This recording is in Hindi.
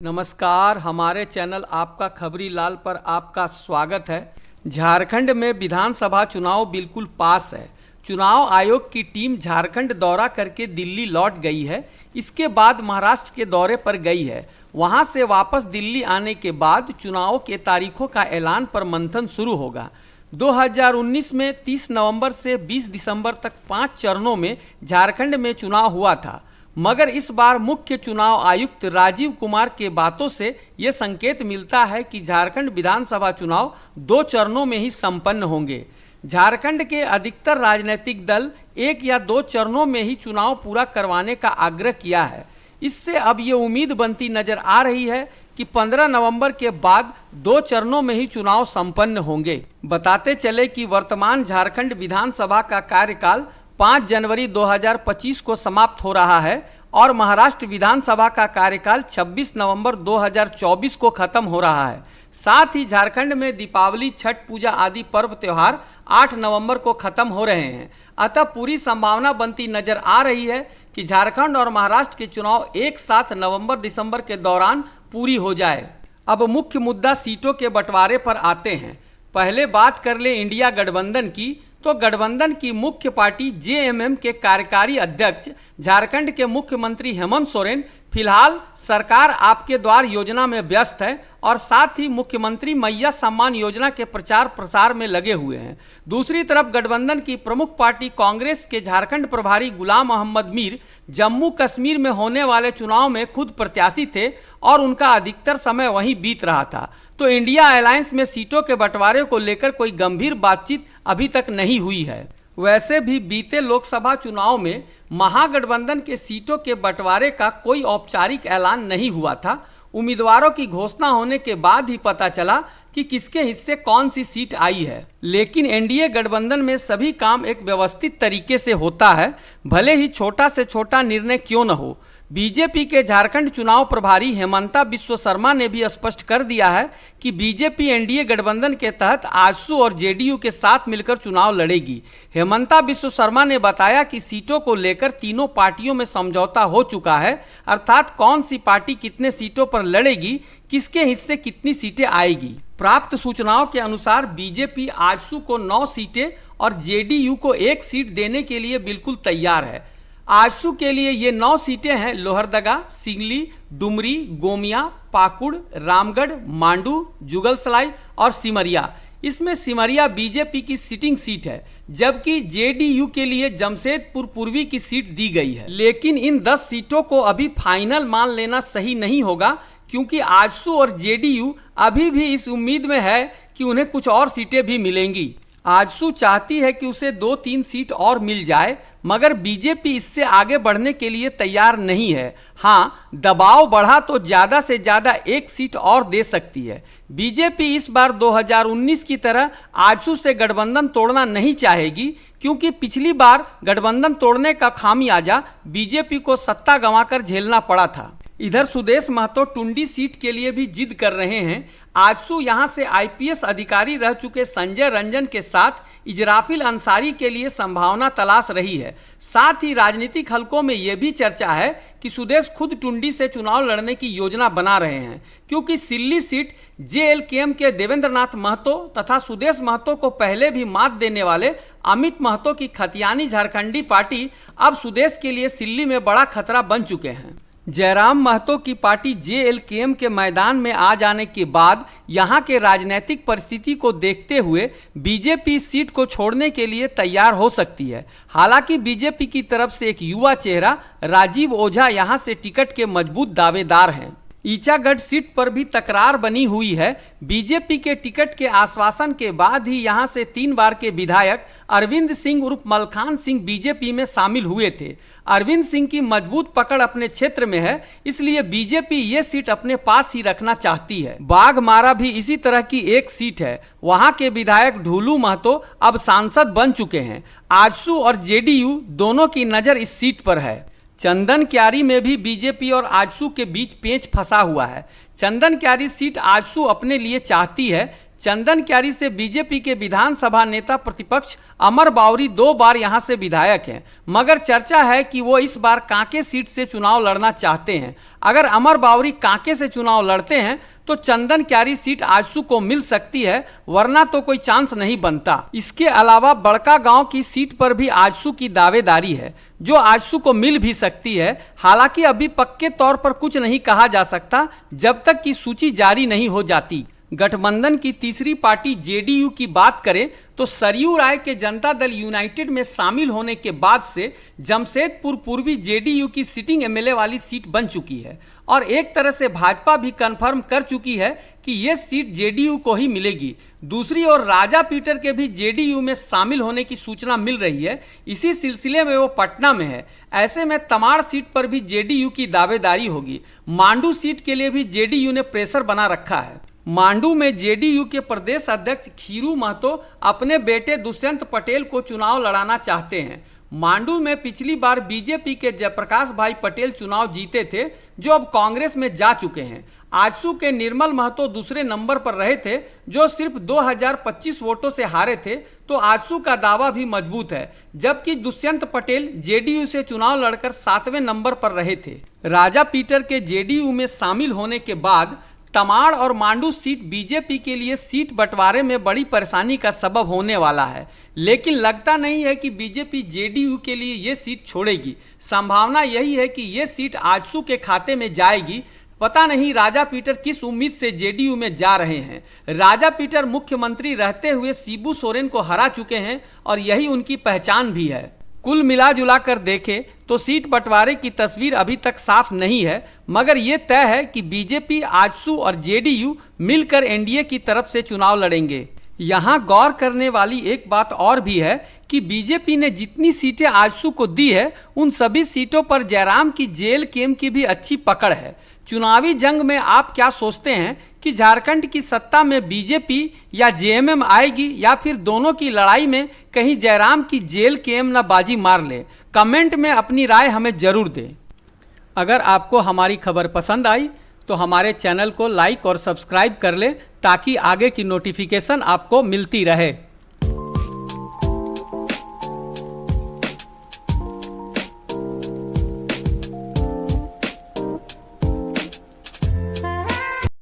नमस्कार, हमारे चैनल आपका खबरी लाल पर आपका स्वागत है। झारखंड में विधानसभा चुनाव बिल्कुल पास है। चुनाव आयोग की टीम झारखंड दौरा करके दिल्ली लौट गई है। इसके बाद महाराष्ट्र के दौरे पर गई है। वहां से वापस दिल्ली आने के बाद चुनाव के तारीखों का ऐलान पर मंथन शुरू होगा। 2019 में 30 नवंबर से 20 दिसंबर तक 5 चरणों में झारखंड में चुनाव हुआ था, मगर इस बार मुख्य चुनाव आयुक्त राजीव कुमार के बातों से ये संकेत मिलता है कि झारखंड विधानसभा चुनाव 2 चरणों में ही संपन्न होंगे। झारखंड के अधिकतर राजनीतिक दल 1 या 2 चरणों में ही चुनाव पूरा करवाने का आग्रह किया है। इससे अब ये उम्मीद बनती नजर आ रही है कि 15 नवंबर के बाद 2 चरणों में ही चुनाव संपन्न होंगे। बताते चले कि वर्तमान झारखंड विधानसभा का कार्यकाल 5 जनवरी 2025 को समाप्त हो रहा है और महाराष्ट्र विधानसभा का कार्यकाल 26 नवंबर 2024 को खत्म हो रहा है। साथ ही झारखंड में दीपावली, छठ पूजा आदि पर्व त्योहार 8 नवंबर को खत्म हो रहे हैं। अतः पूरी संभावना बनती नजर आ रही है कि झारखंड और महाराष्ट्र के चुनाव एक साथ नवंबर दिसंबर के दौरान पूरी हो जाए। अब मुख्य मुद्दा सीटों के बंटवारे पर आते हैं। पहले बात कर ले इंडिया गठबंधन की, तो गठबंधन की मुख्य पार्टी जेएमएम के कार्यकारी अध्यक्ष झारखंड के मुख्यमंत्री हेमंत सोरेन फिलहाल सरकार आपके द्वार योजना में व्यस्त है और साथ ही मुख्यमंत्री मैया सम्मान योजना के प्रचार प्रसार में लगे हुए हैं। दूसरी तरफ गठबंधन की प्रमुख पार्टी कांग्रेस के झारखंड प्रभारी गुलाम मोहम्मद मीर जम्मू कश्मीर में होने वाले चुनाव में खुद प्रत्याशी थे और उनका अधिकतर समय वहीं बीत रहा था। तो इंडिया अलायंस में सीटों के बंटवारे को लेकर कोई गंभीर बातचीत अभी तक नहीं हुई है। वैसे भी बीते लोकसभा चुनाव में महागठबंधन के सीटों के बंटवारे का कोई औपचारिक ऐलान नहीं हुआ था। उम्मीदवारों की घोषणा होने के बाद ही पता चला कि किसके हिस्से कौन सी सीट आई है। लेकिन एनडीए गठबंधन में सभी काम एक व्यवस्थित तरीके से होता है, भले ही छोटा से छोटा निर्णय क्यों न हो। बीजेपी के झारखंड चुनाव प्रभारी हेमंता बिस्व शर्मा ने भी स्पष्ट कर दिया है कि बीजेपी एनडीए गठबंधन के तहत आजसू और जेडीयू के साथ मिलकर चुनाव लड़ेगी। हेमंता बिस्व शर्मा ने बताया कि सीटों को लेकर तीनों पार्टियों में समझौता हो चुका है, अर्थात कौन सी पार्टी कितने सीटों पर लड़ेगी, किसके हिस्से कितनी सीटें आएगी। प्राप्त सूचनाओं के अनुसार बीजेपी आजसू को 9 सीटें और जेडीयू को 1 सीट देने के लिए बिल्कुल तैयार है। आजसू के लिए ये 9 सीटें हैं: लोहरदगा, सिंगली, डुमरी, गोमिया, पाकुड़, रामगढ़, मांडू, जुगलसलाई और सिमरिया। इसमें सिमरिया बीजेपी की सिटिंग सीट है, जबकि जेडीयू के लिए जमशेदपुर पूर्वी की सीट दी गई है। लेकिन इन 10 सीटों को अभी फाइनल मान लेना सही नहीं होगा, क्योंकि आजसू और जेडीयू अभी भी इस उम्मीद में है कि उन्हें कुछ और सीटें भी मिलेंगी। आजसू चाहती है कि उसे 2-3 सीट और मिल जाए, मगर बीजेपी इससे आगे बढ़ने के लिए तैयार नहीं है। हाँ, दबाव बढ़ा तो ज़्यादा से ज़्यादा 1 सीट और दे सकती है। बीजेपी इस बार 2019 की तरह आजसू से गठबंधन तोड़ना नहीं चाहेगी, क्योंकि पिछली बार गठबंधन तोड़ने का खामियाजा बीजेपी को सत्ता गंवाकर झेलना पड़ा था। इधर सुदेश महतो टुंडी सीट के लिए भी जिद कर रहे हैं। आजसू यहां से आईपीएस अधिकारी रह चुके संजय रंजन के साथ इजराफिल अंसारी के लिए संभावना तलाश रही है। साथ ही राजनीतिक हलकों में यह भी चर्चा है कि सुदेश खुद टुंडी से चुनाव लड़ने की योजना बना रहे हैं, क्योंकि सिल्ली सीट जेएलकेएम के देवेंद्र नाथ महतो तथा सुदेश महतो को पहले भी मात देने वाले अमित महतो की खतियानी झारखंडी पार्टी अब सुदेश के लिए सिल्ली में बड़ा खतरा बन चुके हैं। जयराम महतो की पार्टी जेएलकेएम के मैदान में आ जाने के बाद यहां के राजनीतिक परिस्थिति को देखते हुए बीजेपी सीट को छोड़ने के लिए तैयार हो सकती है। हालांकि बीजेपी की तरफ से एक युवा चेहरा राजीव ओझा यहां से टिकट के मजबूत दावेदार हैं। ईचागढ़ सीट पर भी तकरार बनी हुई है। बीजेपी के टिकट के आश्वासन के बाद ही यहां से 3 बार के विधायक अरविंद सिंह उर्फ मलखान सिंह बीजेपी में शामिल हुए थे। अरविंद सिंह की मजबूत पकड़ अपने क्षेत्र में है, इसलिए बीजेपी ये सीट अपने पास ही रखना चाहती है। बाघमारा भी इसी तरह की एक सीट है। वहां के विधायक ढूलू महतो अब सांसद बन चुके हैं। आजसू और जेडीयू दोनों की नज़र इस सीट पर है। चंदन क्यारी में भी बीजेपी और आजसू के बीच पेंच फंसा हुआ है। चंदन क्यारी सीट आजसू अपने लिए चाहती है। चंदन क्यारी से बीजेपी के विधानसभा नेता प्रतिपक्ष अमर बावरी 2 बार यहां से विधायक हैं, मगर चर्चा है कि वो इस बार कांके सीट से चुनाव लड़ना चाहते हैं। अगर अमर बावरी कांके से चुनाव लड़ते हैं तो चंदन क्यारी सीट आजसू को मिल सकती है, वरना तो कोई चांस नहीं बनता। इसके अलावा बड़का गांव की सीट पर भी आजसू की दावेदारी है, जो आजसू को मिल भी सकती है। हालांकि अभी पक्के तौर पर कुछ नहीं कहा जा सकता जब तक कि सूची जारी नहीं हो जाती। गठबंधन की तीसरी पार्टी जेडीयू की बात करें तो सरयू राय के जनता दल यूनाइटेड में शामिल होने के बाद से जमशेदपुर पूर्वी जेडीयू की सिटिंग एमएलए वाली सीट बन चुकी है और एक तरह से भाजपा भी कंफर्म कर चुकी है कि यह सीट जेडीयू को ही मिलेगी। दूसरी ओर राजा पीटर के भी जेडीयू में शामिल होने की सूचना मिल रही है। इसी सिलसिले में वो पटना में है। ऐसे में तमाड़ सीट पर भी जेडीयू की दावेदारी होगी। मांडू सीट के लिए भी जेडीयू ने प्रेशर बना रखा है। मांडू में जेडीयू के प्रदेश अध्यक्ष खीरू महतो अपने बेटे दुष्यंत पटेल को चुनाव लड़ाना चाहते हैं। मांडू में पिछली बार बीजेपी के जयप्रकाश भाई पटेल चुनाव जीते थे, जो अब कांग्रेस में जा चुके हैं। आजसू के निर्मल महतो दूसरे नंबर पर रहे थे, जो सिर्फ 2025 वोटों से हारे थे, तो आजसू का दावा भी मजबूत है। जबकि दुष्यंत पटेल जेडीयू से चुनाव लड़कर 7वें नंबर पर रहे थे। राजा पीटर के जेडीयू में शामिल होने के बाद तमाड़ और मांडू सीट बीजेपी के लिए सीट बंटवारे में बड़ी परेशानी का सबब होने वाला है, लेकिन लगता नहीं है कि बीजेपी जेडीयू के लिए ये सीट छोड़ेगी। संभावना यही है कि ये सीट आजसू के खाते में जाएगी। पता नहीं राजा पीटर किस उम्मीद से जेडीयू में जा रहे हैं। राजा पीटर मुख्यमंत्री रहते हुए शिबू सोरेन को हरा चुके हैं और यही उनकी पहचान भी है। कुल मिला जुला कर देखें तो सीट बंटवारे की तस्वीर अभी तक साफ नहीं है, मगर ये तय है कि बीजेपी, आजसू और जेडीयू मिलकर एनडीए की तरफ से चुनाव लड़ेंगे। यहाँ गौर करने वाली एक बात और भी है कि बीजेपी ने जितनी सीटें आजसू को दी है, उन सभी सीटों पर जयराम की जेल केम की भी अच्छी पकड़ है। चुनावी जंग में आप क्या सोचते हैं कि झारखंड की सत्ता में बीजेपी या जेएमएम आएगी, या फिर दोनों की लड़ाई में कहीं जयराम की जेल केम न बाजी मार ले? कमेंट में अपनी राय हमें जरूर दें। अगर आपको हमारी खबर पसंद आई तो हमारे चैनल को लाइक और सब्सक्राइब कर लें, ताकि आगे की नोटिफिकेशन आपको मिलती रहे।